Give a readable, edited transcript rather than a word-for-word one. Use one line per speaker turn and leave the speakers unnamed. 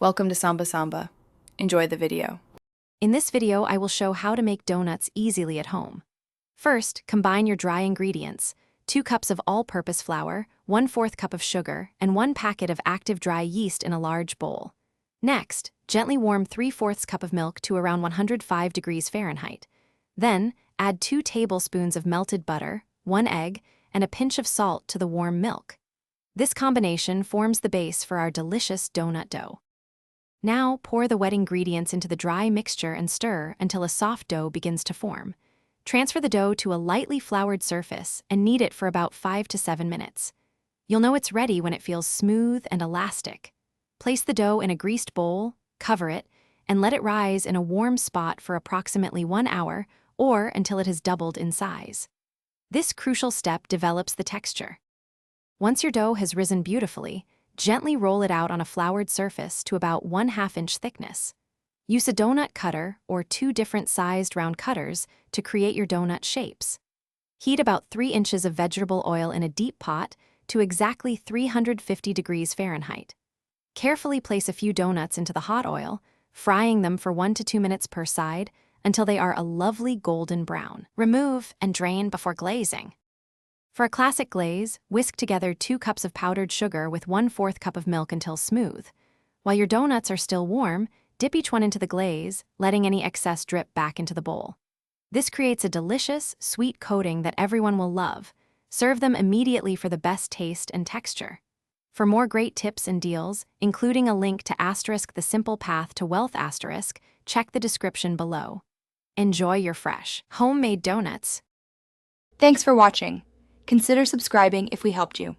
Welcome to Samba Samba. Enjoy the video.
In this video, I will show how to make donuts easily at home. First, combine your dry ingredients: 2 cups of all-purpose flour, 1/4 cup of sugar, and 1 packet of active dry yeast in a large bowl. Next, gently warm 3/4 cup of milk to around 105 degrees Fahrenheit. Then, add 2 tablespoons of melted butter, 1 egg, and a pinch of salt to the warm milk. This combination forms the base for our delicious donut dough. Now, pour the wet ingredients into the dry mixture and stir until a soft dough begins to form. Transfer the dough to a lightly floured surface and knead it for about 5 to 7 minutes. You'll know it's ready when it feels smooth and elastic. Place the dough in a greased bowl, cover it, and let it rise in a warm spot for approximately 1 hour or until it has doubled in size. This crucial step develops the texture. Once your dough has risen beautifully, gently roll it out on a floured surface to about 1/2 inch thickness. Use a donut cutter or 2 different sized round cutters to create your donut shapes. Heat about 3 inches of vegetable oil in a deep pot to exactly 350 degrees Fahrenheit. Carefully place a few donuts into the hot oil, frying them for 1 to 2 minutes per side until they are a lovely golden brown. Remove and drain before glazing. For a classic glaze, whisk together 2 cups of powdered sugar with 1/4 cup of milk until smooth. While your donuts are still warm, dip each one into the glaze, letting any excess drip back into the bowl. This creates a delicious, sweet coating that everyone will love. Serve them immediately for the best taste and texture. For more great tips and deals, including a link to *The Simple Path to Wealth*, check the description below. Enjoy your fresh, homemade donuts.
Thanks for watching. Consider subscribing if we helped you.